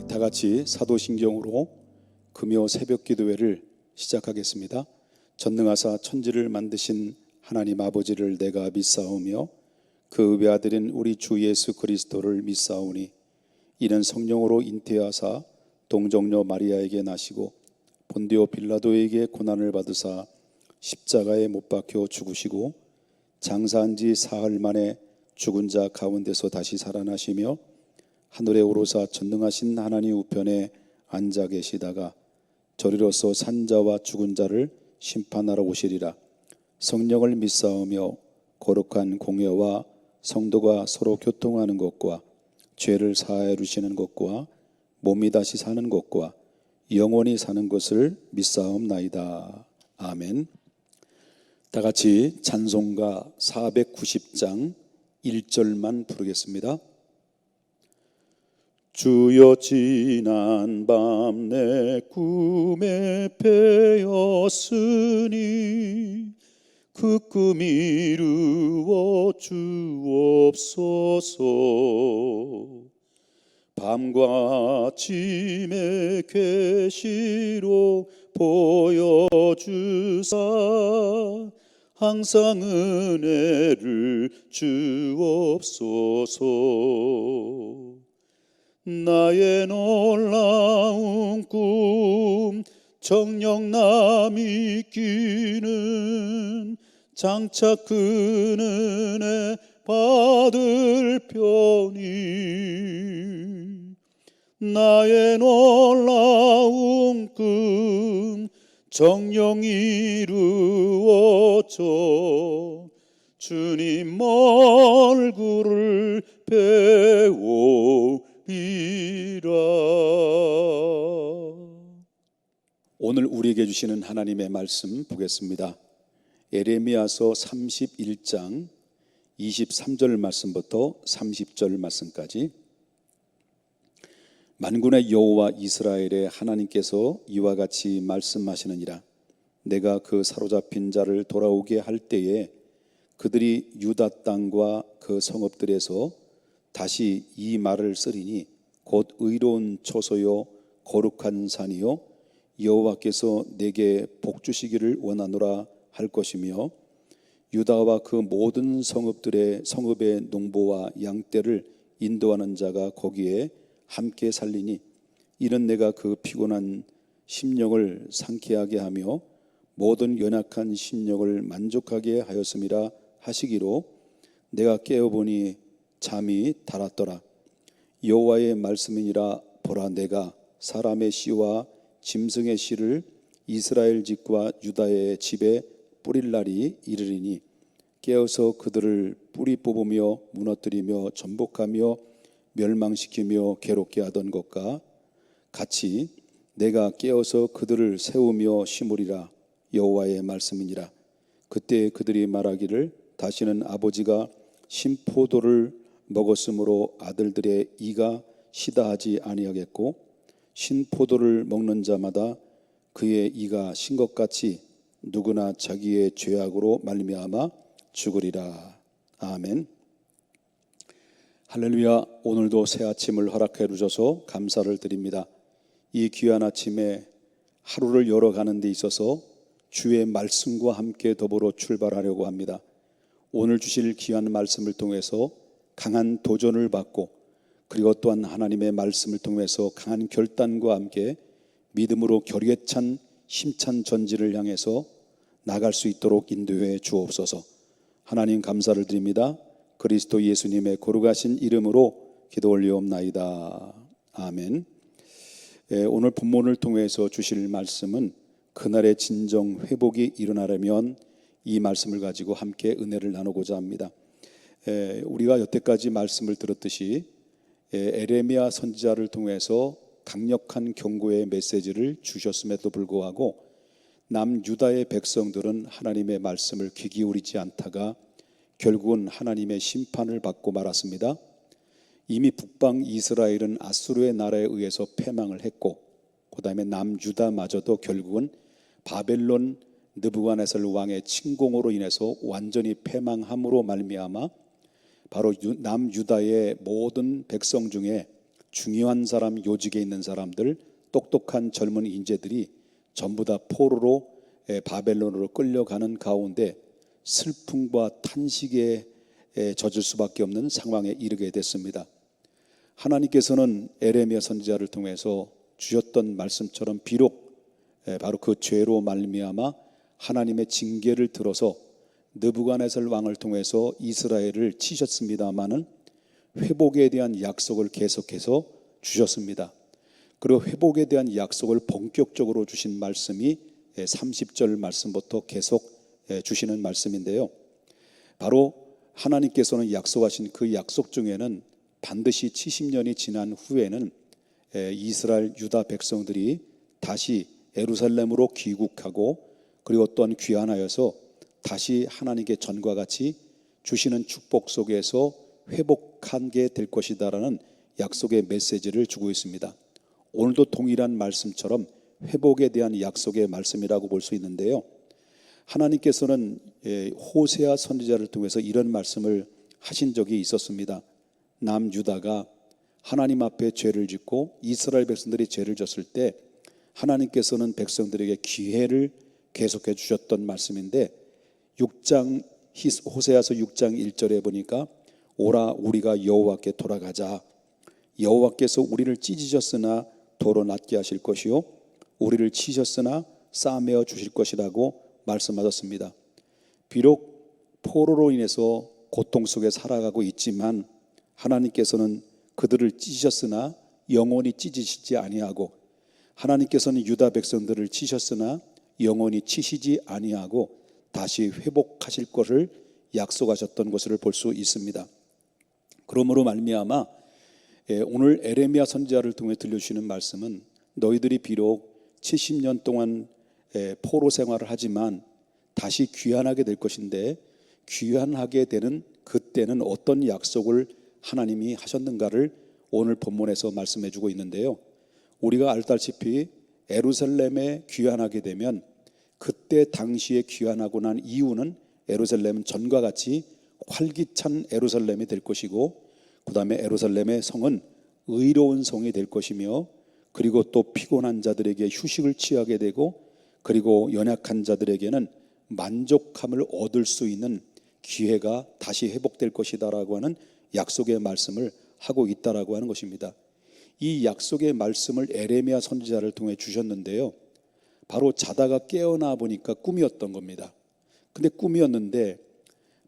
다 같이 사도신경으로 금요 새벽 기도회를 시작하겠습니다. 전능하사 천지를 만드신 하나님 아버지를 내가 믿사오며 그 외아들인 우리 주 예수 그리스도를 믿사오니 이는 성령으로 잉태하사 동정녀 마리아에게 나시고 본디오 빌라도에게 고난을 받으사 십자가에 못 박혀 죽으시고 장사한 지 사흘 만에 죽은 자 가운데서 다시 살아나시며 하늘에 오르사 전능하신 하나님 우편에 앉아 계시다가 저리로서 산자와 죽은 자를 심판하러 오시리라. 성령을 믿사오며 거룩한 공예와 성도가 서로 교통하는 것과 죄를 사하여 주시는 것과 몸이 다시 사는 것과 영원히 사는 것을 믿사옵나이다. 아멘. 다 같이 찬송가 490장 1절만 부르겠습니다. 주여 지난 밤 내 꿈에 패였으니 그 꿈 이루어 주옵소서. 밤과 아침에 계시로 보여주사 항상 은혜를 주옵소서. 나의 놀라운 꿈 정녕 남이 끼는 장차 큰 은혜 받을 편이 나의 놀라운 꿈 정녕 이루어져 주님 얼굴을 배우리라. 오늘 우리에게 주시는 하나님의 말씀 보겠습니다. 예레미야서 31장 23절 말씀부터 30절 말씀까지. 만군의 여호와 이스라엘의 하나님께서 이와 같이 말씀하시느니라. 내가 그 사로잡힌 자를 돌아오게 할 때에 그들이 유다 땅과 그 성읍들에서 다시 이 말을 쓰리니 곧 의로운 처소요 거룩한 산이요 여호와께서 내게 복 주시기를 원하노라 할 것이며 유다와 그 모든 성읍의 농부와 양떼를 인도하는 자가 거기에 함께 살리니 이는 내가 그 피곤한 심령을 상쾌하게 하며 모든 연약한 심령을 만족하게 하였음이라 하시기로 내가 깨어보니 잠이 달았더라. 여호와의 말씀이니라. 보라, 내가 사람의 씨와 짐승의 씨를 이스라엘 집과 유다의 집에 뿌릴 날이 이르리니 깨어서 그들을 뿌리 뽑으며 무너뜨리며 전복하며 멸망시키며 괴롭게 하던 것과 같이 내가 깨어서 그들을 세우며 심으리라. 여호와의 말씀이니라. 그때 그들이 말하기를 다시는 아버지가 신포도를 먹었으므로 아들들의 이가 시다하지 아니하겠고 신포도를 먹는 자마다 그의 이가 신 것 같이 누구나 자기의 죄악으로 말미암아 죽으리라. 아멘. 할렐루야. 오늘도 새 아침을 허락해 주셔서 감사를 드립니다. 이 귀한 아침에 하루를 열어가는 데 있어서 주의 말씀과 함께 더불어 출발하려고 합니다. 오늘 주실 귀한 말씀을 통해서 강한 도전을 받고 그리고 또한 하나님의 말씀을 통해서 강한 결단과 함께 믿음으로 결의에 찬 힘찬 전진을 향해서 나갈 수 있도록 인도해 주옵소서. 하나님 감사를 드립니다. 그리스도 예수님의 거룩하신 이름으로 기도 올리옵나이다. 아멘. 오늘 본문을 통해서 주실 말씀은 그날의 진정 회복이 일어나려면 이 말씀을 가지고 함께 은혜를 나누고자 합니다. 우리가 여태까지 말씀을 들었듯이 에레미야 선지자를 통해서 강력한 경고의 메시지를 주셨음에도 불구하고 남유다의 백성들은 하나님의 말씀을 귀 기울이지 않다가 결국은 하나님의 심판을 받고 말았습니다. 이미 북방 이스라엘은 아수르의 나라에 의해서 패망을 했고 그 다음에 남유다마저도 결국은 바벨론 느부갓네살 왕의 침공으로 인해서 완전히 패망함으로 말미암아 바로 남유다의 모든 백성 중에 중요한 사람, 요직에 있는 사람들, 똑똑한 젊은 인재들이 전부 다 포로로 바벨론으로 끌려가는 가운데 슬픔과 탄식에 젖을 수밖에 없는 상황에 이르게 됐습니다. 하나님께서는 에레미야 선지자를 통해서 주셨던 말씀처럼 비록 바로 그 죄로 말미암아 하나님의 징계를 들어서 느부갓네살 왕을 통해서 이스라엘을 치셨습니다마는 회복에 대한 약속을 계속해서 주셨습니다. 그리고 회복에 대한 약속을 본격적으로 주신 말씀이 30절 말씀부터 계속 주시는 말씀인데요. 바로 하나님께서는 약속하신 그 약속 중에는 반드시 70년이 지난 후에는 이스라엘 유다 백성들이 다시 예루살렘으로 귀국하고 그리고 또한 귀환하여서 다시 하나님께 전과 같이 주시는 축복 속에서 회복하게 될 것이다라는 약속의 메시지를 주고 있습니다. 오늘도 동일한 말씀처럼 회복에 대한 약속의 말씀이라고 볼 수 있는데요. 하나님께서는 호세아 선지자를 통해서 이런 말씀을 하신 적이 있었습니다. 남유다가 하나님 앞에 죄를 짓고 이스라엘 백성들이 죄를 졌을 때 하나님께서는 백성들에게 기회를 계속해 주셨던 말씀인데 호세아서 6장 1절에 보니까 오라 우리가 여호와께 돌아가자. 여호와께서 우리를 찢으셨으나 도로 낫게 하실 것이요 우리를 치셨으나 싸매어 주실 것이라고 말씀하셨습니다. 비록 포로로 인해서 고통 속에 살아가고 있지만 하나님께서는 그들을 찢으셨으나 영원히 찢으시지 아니하고 하나님께서는 유다 백성들을 치셨으나 영원히 치시지 아니하고 다시 회복하실 것을 약속하셨던 것을 볼 수 있습니다. 그러므로 말미암아 오늘 에레미야 선지자를 통해 들려주시는 말씀은 너희들이 비록 70년 동안 포로 생활을 하지만 다시 귀환하게 될 것인데 귀환하게 되는 그때는 어떤 약속을 하나님이 하셨는가를 오늘 본문에서 말씀해 주고 있는데요. 우리가 알다시피 예루살렘에 귀환하게 되면 그때 당시에 귀환하고 난 이후는 예루살렘은 전과 같이 활기찬 예루살렘이 될 것이고 그 다음에 예루살렘의 성은 의로운 성이 될 것이며 그리고 또 피곤한 자들에게 휴식을 취하게 되고 그리고 연약한 자들에게는 만족함을 얻을 수 있는 기회가 다시 회복될 것이다라고 하는 약속의 말씀을 하고 있다라고 하는 것입니다. 이 약속의 말씀을 에레미야 선지자를 통해 주셨는데요. 바로 자다가 깨어나 보니까 꿈이었던 겁니다. 근데 꿈이었는데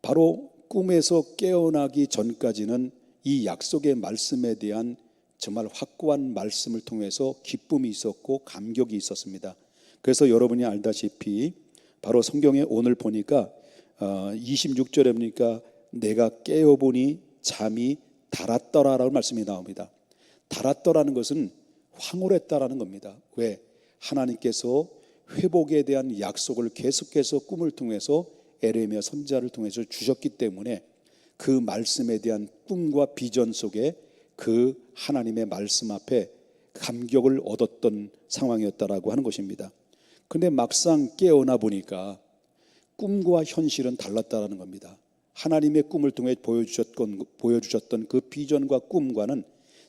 바로 꿈에서 깨어나기 전까지는 이 약속의 말씀에 대한 정말 확고한 말씀을 통해서 기쁨이 있었고 감격이 있었습니다. 그래서 여러분이 알다시피 바로 성경에 오늘 보니까 26절에 보니까 내가 깨어보니 잠이 달았더라라는 말씀이 나옵니다. 달았더라는 것은 황홀했다라는 겁니다. 왜? 하나님께서 회복에 대한 약속을 계속해서 꿈을 통해서 에레미야 선지자를 통해서 주셨기 때문에 그 말씀에 대한 꿈과 비전 속에 그 하나님의 말씀 앞에 감격을 얻었던 상황이었다라고 하는 것입니다. 그런데 막상 깨어나 보니까 꿈과 현실은 달랐다라는 겁니다. 하나님의 꿈을 통해 보여주셨던 그 비전과 꿈과는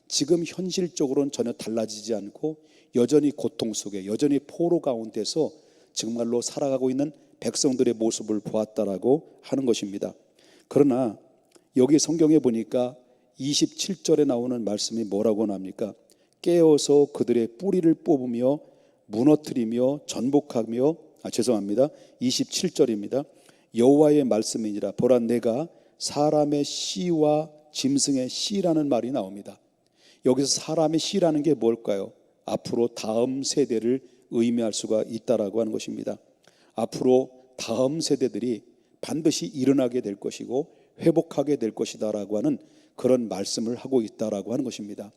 지금 현실적으로는 전혀 달라지지 않고 여전히 고통 속에 여전히 포로 가운데서 정말로 살아가고 있는 백성들의 모습을 보았다라고 하는 것입니다. 그러나 여기 성경에 보니까 27절에 나오는 말씀이 뭐라고 나옵니까? 깨어서 그들의 뿌리를 뽑으며 무너뜨리며 전복하며 27절입니다. 여호와의 말씀이니라 보라 내가 사람의 씨와 짐승의 씨라는 말이 나옵니다. 여기서 사람의 씨라는 게 뭘까요? 앞으로 다음 세대를 의미할 수가 있다라고 하는 것입니다. 앞으로 다음 세대들이 반드시 일어나게 될 것이고 회복하게 될 것이다라고 하는 그런 말씀을 하고 있다라고 하는 것입니다.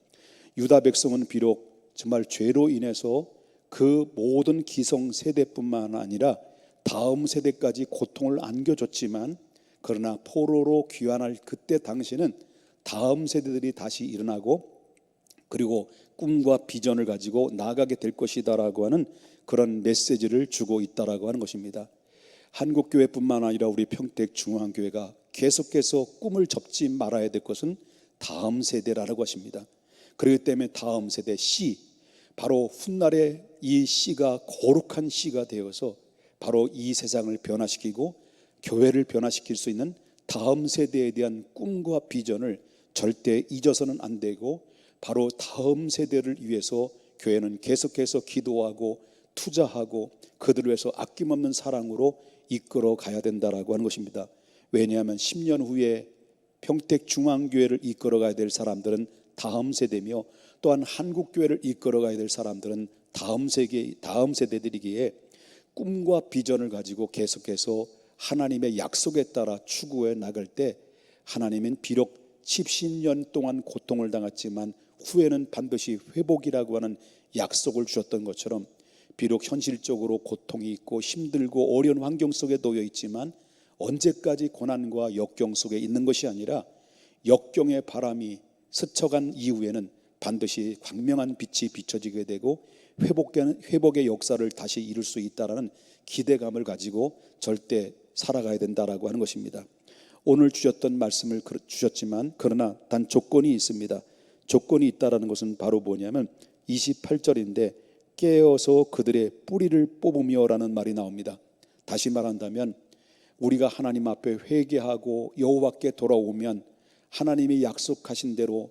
유다 백성은 비록 정말 죄로 인해서 그 모든 기성 세대뿐만 아니라 다음 세대까지 고통을 안겨줬지만 그러나 포로로 귀환할 그때 당시는 다음 세대들이 다시 일어나고 그리고 꿈과 비전을 가지고 나아가게 될 것이다라고 하는 그런 메시지를 주고 있다라고 하는 것입니다. 한국교회뿐만 아니라 우리 평택중앙교회가 계속해서 꿈을 접지 말아야 될 것은 다음 세대라는 것입니다. 그렇기 때문에 다음 세대 씨, 바로 훗날에 이 씨가 거룩한 씨가 되어서 바로 이 세상을 변화시키고 교회를 변화시킬 수 있는 다음 세대에 대한 꿈과 비전을 절대 잊어서는 안 되고, 바로 다음 세대를 위해서 교회는 계속해서 기도하고 투자하고 그들을 위해서 아낌없는 사랑으로 이끌어 가야 된다라고 하는 것입니다. 왜냐하면 10년 후에 평택중앙교회를 이끌어 가야 될 사람들은 다음 세대며, 또한 한국교회를 이끌어 가야 될 사람들은 다음 세대들이기에 꿈과 비전을 가지고 계속해서 하나님의 약속에 따라 추구해 나갈 때, 하나님은 비록 70년 동안 고통을 당했지만 후에는 반드시 회복이라고 하는 약속을 주셨던 것처럼, 비록 현실적으로 고통이 있고 힘들고 어려운 환경 속에 놓여 있지만 언제까지 고난과 역경 속에 있는 것이 아니라 역경의 바람이 스쳐간 이후에는 반드시 광명한 빛이 비춰지게 되고 회복의 역사를 다시 이룰 수 있다라는 기대감을 가지고 절대 살아가야 된다라고 하는 것입니다. 오늘 주셨던 말씀을 주셨지만 그러나 단 조건이 있습니다. 조건이 있다라는 것은 바로 뭐냐면 28절인데 깨어서 그들의 뿌리를 뽑으며라는 말이 나옵니다. 다시 말한다면 우리가 하나님 앞에 회개하고 여호와께 돌아오면 하나님이 약속하신 대로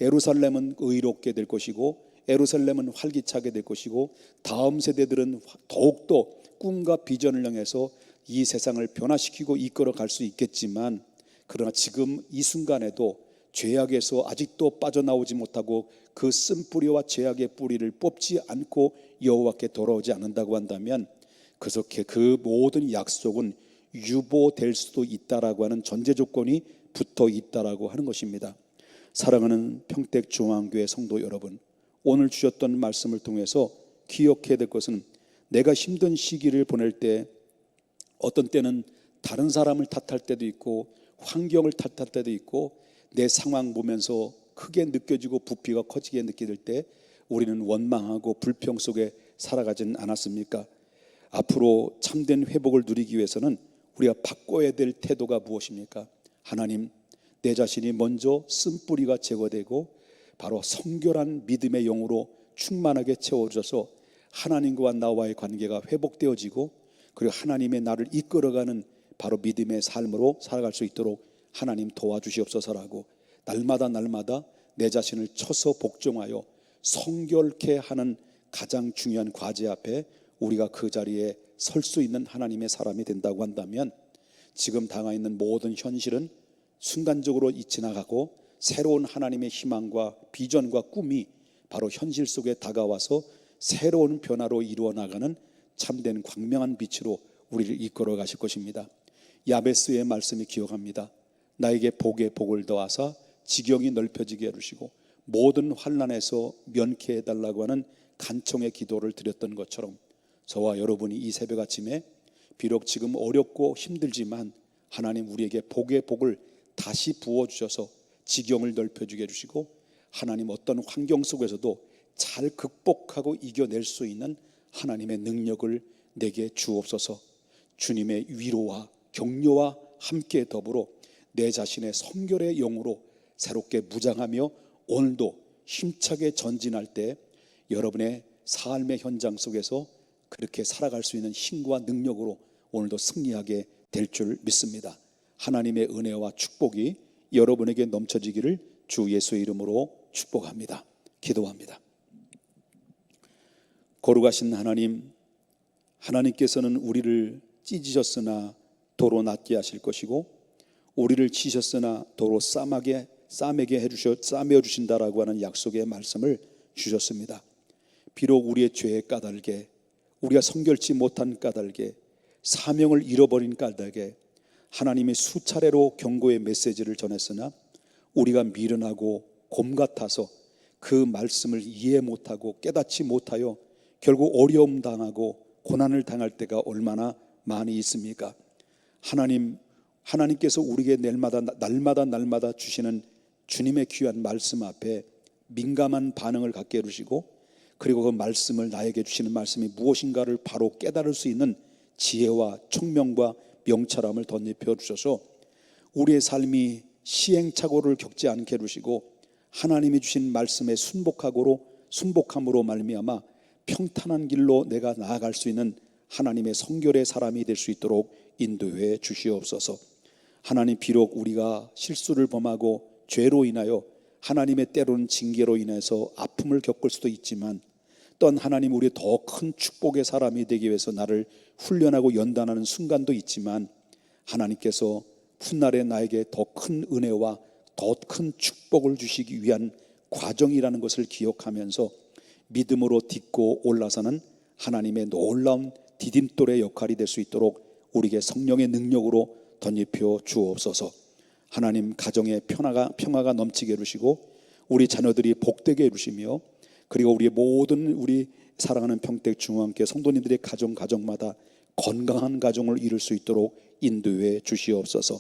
예루살렘은 의롭게 될 것이고 예루살렘은 활기차게 될 것이고 다음 세대들은 더욱더 꿈과 비전을 향해서 이 세상을 변화시키고 이끌어 갈 수 있겠지만, 그러나 지금 이 순간에도 죄악에서 아직도 빠져나오지 못하고 그 쓴뿌리와 죄악의 뿌리를 뽑지 않고 여호와께 돌아오지 않는다고 한다면 그 모든 약속은 유보될 수도 있다라고 하는 전제 조건이 붙어 있다라고 하는 것입니다. 사랑하는 평택중앙교회 성도 여러분, 오늘 주셨던 말씀을 통해서 기억해야 될 것은, 내가 힘든 시기를 보낼 때 어떤 때는 다른 사람을 탓할 때도 있고 환경을 탓할 때도 있고 내 상황 보면서 크게 느껴지고 부피가 커지게 느낄 때 우리는 원망하고 불평 속에 살아가지는 않았습니까? 앞으로 참된 회복을 누리기 위해서는 우리가 바꿔야 될 태도가 무엇입니까? 하나님, 내 자신이 먼저 쓴뿌리가 제거되고 바로 성결한 믿음의 영으로 충만하게 채워져서 하나님과 나와의 관계가 회복되어지고, 그리고 하나님의 나를 이끌어가는 바로 믿음의 삶으로 살아갈 수 있도록 하나님 도와주시옵소서라고, 날마다 내 자신을 쳐서 복종하여 성결케 하는 가장 중요한 과제 앞에 우리가 그 자리에 설 수 있는 하나님의 사람이 된다고 한다면, 지금 당하 있는 모든 현실은 순간적으로 지나가고 새로운 하나님의 희망과 비전과 꿈이 바로 현실 속에 다가와서 새로운 변화로 이루어 나가는 참된 광명한 빛으로 우리를 이끌어 가실 것입니다. 야베스의 말씀이 기억합니다. 나에게 복에 복을 더하사 지경이 넓혀지게 해주시고 모든 환난에서 면케 해달라고 하는 간청의 기도를 드렸던 것처럼, 저와 여러분이 이 새벽 아침에 비록 지금 어렵고 힘들지만 하나님 우리에게 복의 복을 다시 부어주셔서 지경을 넓혀주게 해주시고, 하나님 어떤 환경 속에서도 잘 극복하고 이겨낼 수 있는 하나님의 능력을 내게 주옵소서. 주님의 위로와 격려와 함께 더불어 내 자신의 성결의 영으로 새롭게 무장하며 오늘도 힘차게 전진할 때 여러분의 삶의 현장 속에서 그렇게 살아갈 수 있는 힘과 능력으로 오늘도 승리하게 될 줄 믿습니다. 하나님의 은혜와 축복이 여러분에게 넘쳐지기를 주 예수의 이름으로 축복합니다. 기도합니다. 거룩하신 하나님, 하나님께서는 우리를 찢으셨으나 도로 낫게 하실 것이고 우리를 치셨으나 도로 싸매게 싸매어 주신다라고 하는 약속의 말씀을 주셨습니다. 비록 우리의 죄의 까닭에, 우리가 성결치 못한 까닭에, 사명을 잃어버린 까닭에 하나님의 수차례로 경고의 메시지를 전했으나 우리가 미련하고 곰 같아서 그 말씀을 이해 못하고 깨닫지 못하여 결국 어려움 당하고 고난을 당할 때가 얼마나 많이 있습니까? 하나님께서 우리에게 날마다 주시는 주님의 귀한 말씀 앞에 민감한 반응을 갖게 해주시고, 그리고 그 말씀을 나에게 주시는 말씀이 무엇인가를 바로 깨달을 수 있는 지혜와 총명과 명철함을 덧입혀 주셔서 우리의 삶이 시행착오를 겪지 않게 해주시고 하나님이 주신 말씀에 순복함으로 말미암아 평탄한 길로 내가 나아갈 수 있는 하나님의 성결의 사람이 될 수 있도록 인도해 주시옵소서. 하나님, 비록 우리가 실수를 범하고 죄로 인하여 하나님의 때로는 징계로 인해서 아픔을 겪을 수도 있지만, 또한 하나님, 우리 더 큰 축복의 사람이 되기 위해서 나를 훈련하고 연단하는 순간도 있지만, 하나님께서 훗날에 나에게 더 큰 은혜와 더 큰 축복을 주시기 위한 과정이라는 것을 기억하면서 믿음으로 딛고 올라서는 하나님의 놀라운 디딤돌의 역할이 될 수 있도록 우리에게 성령의 능력으로 덧입혀 주옵소서. 하나님, 가정에 평화가 넘치게 해주시고 우리 자녀들이 복되게 해주시며, 그리고 우리 사랑하는 평택 중앙교회 성도님들의 가정마다 건강한 가정을 이룰 수 있도록 인도해 주시옵소서.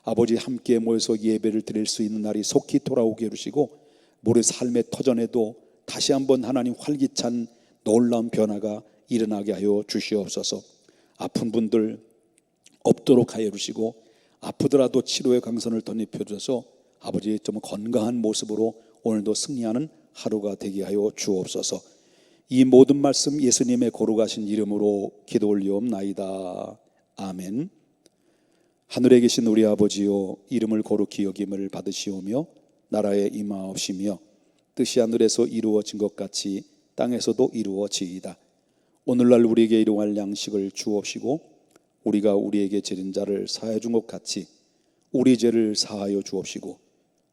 아버지, 함께 모여서 예배를 드릴 수 있는 날이 속히 돌아오게 해주시고, 우리 삶의 터전에도 다시 한번 하나님 활기찬 놀라운 변화가 일어나게 하여 주시옵소서. 아픈 분들 없도록 하여 주시고, 아프더라도 치료의 강선을 덧입혀 주셔서 아버지, 좀 건강한 모습으로 오늘도 승리하는 하루가 되게 하여 주옵소서. 이 모든 말씀 예수님의 거룩하신 이름으로 기도 올리옵나이다. 아멘. 하늘에 계신 우리 아버지요, 이름을 거룩히 여김을 받으시오며 나라에 임하옵시며 뜻이 하늘에서 이루어진 것 같이 땅에서도 이루어지이다. 오늘날 우리에게 일용할 양식을 주옵시고 우리가 우리에게 지른 자를 사하여 준 것 같이 우리 죄를 사하여 주옵시고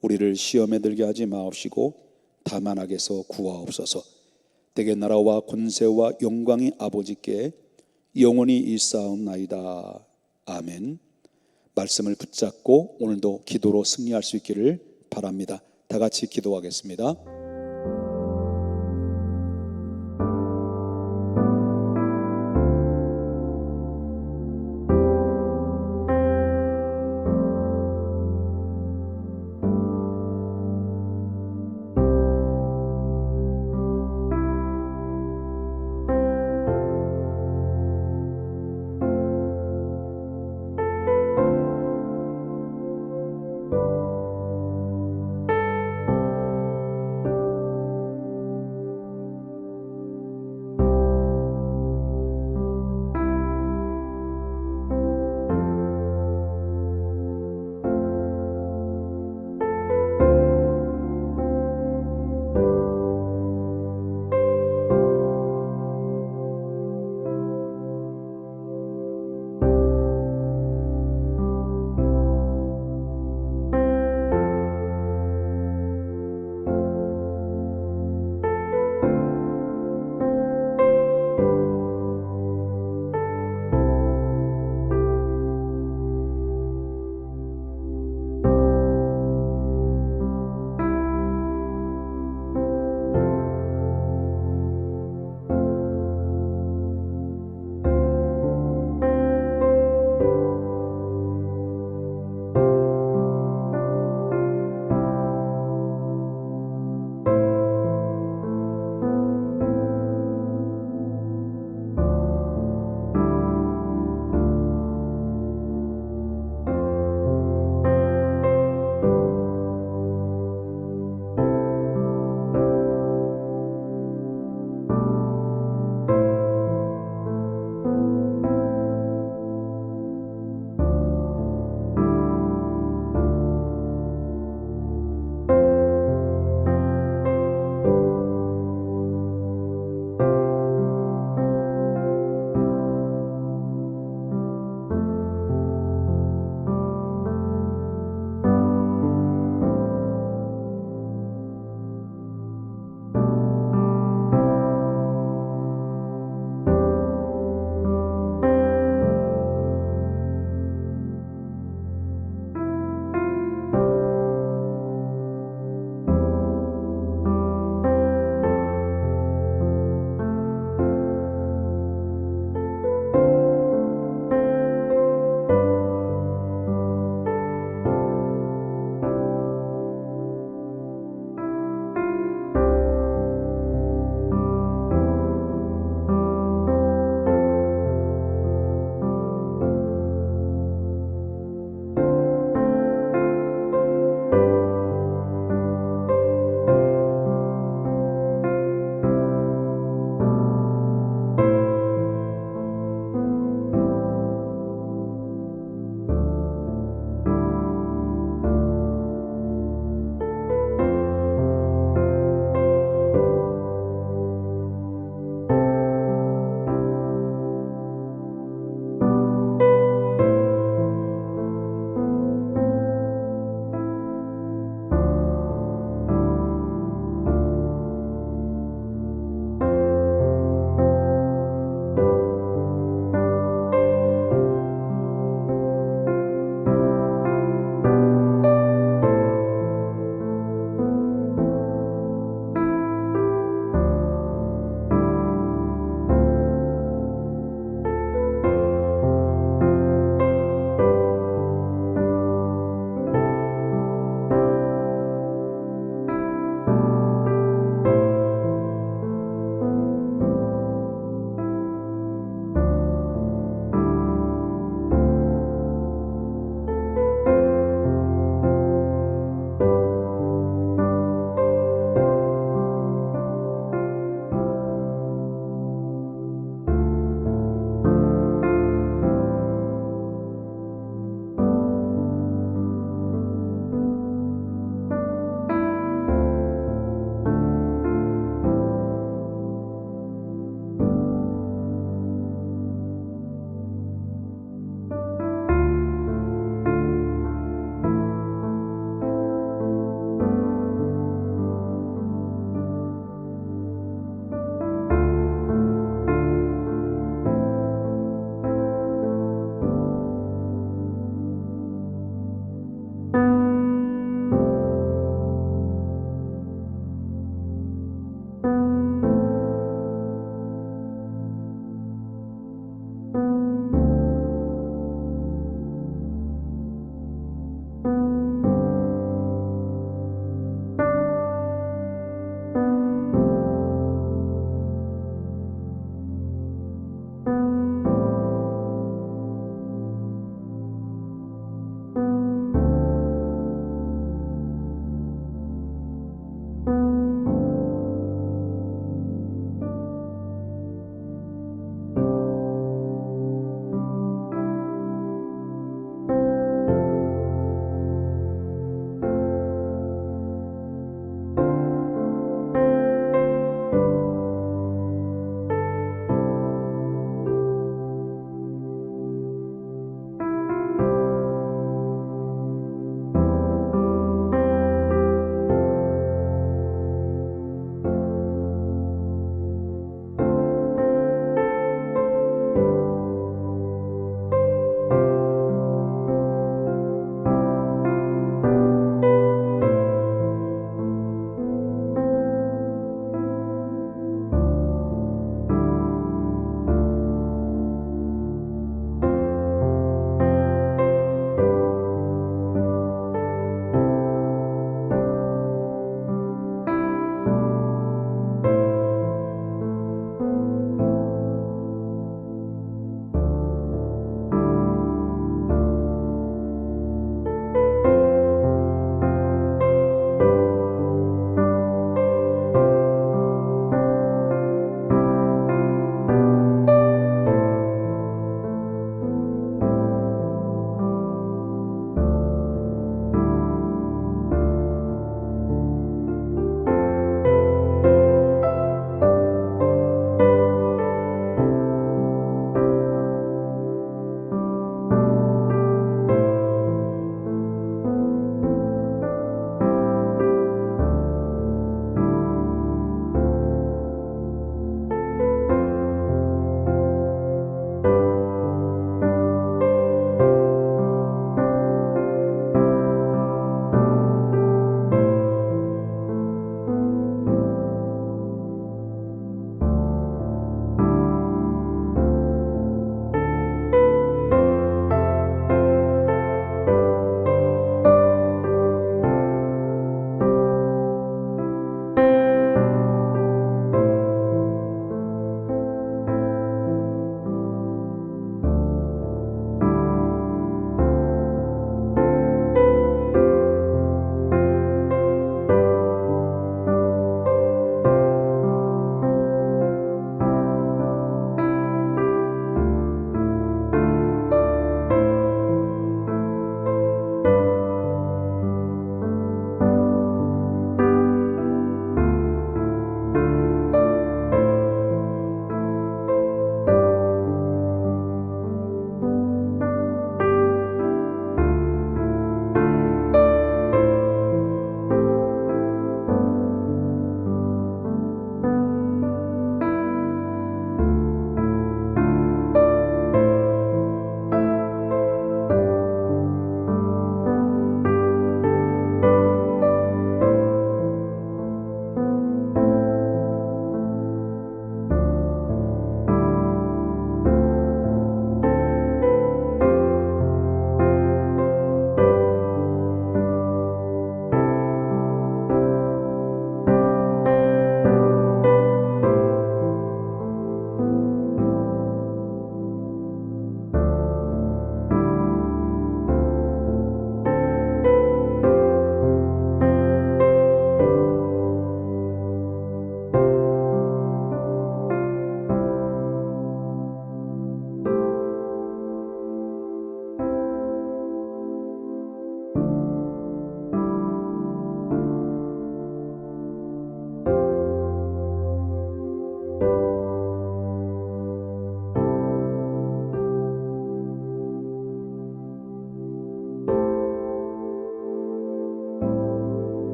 우리를 시험에 들게 하지 마옵시고 다만 악에서 구하옵소서. 대개 나라와 권세와 영광이 아버지께 영원히 있사옵나이다. 아멘. 말씀을 붙잡고 오늘도 기도로 승리할 수 있기를 바랍니다. 다 같이 기도하겠습니다.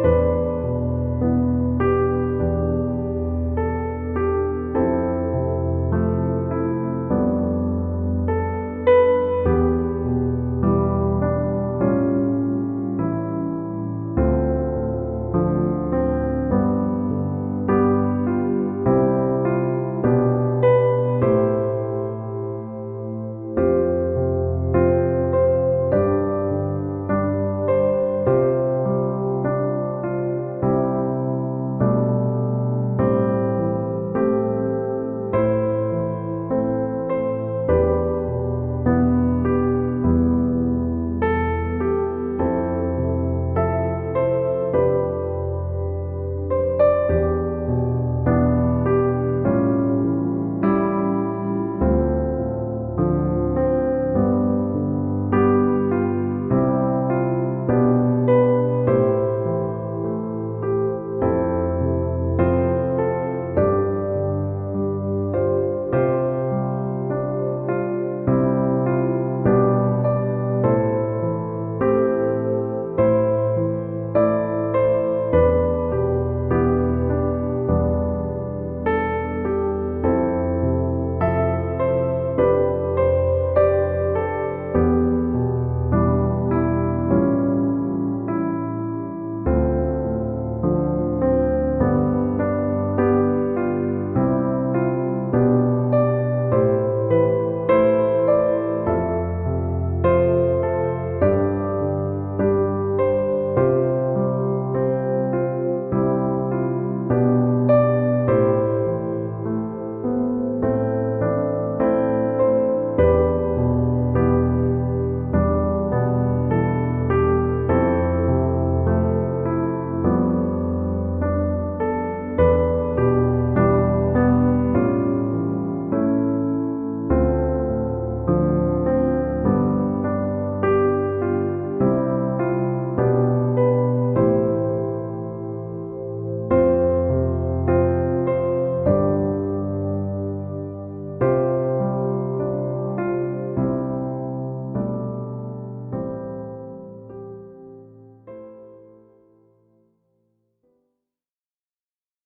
주옵소서.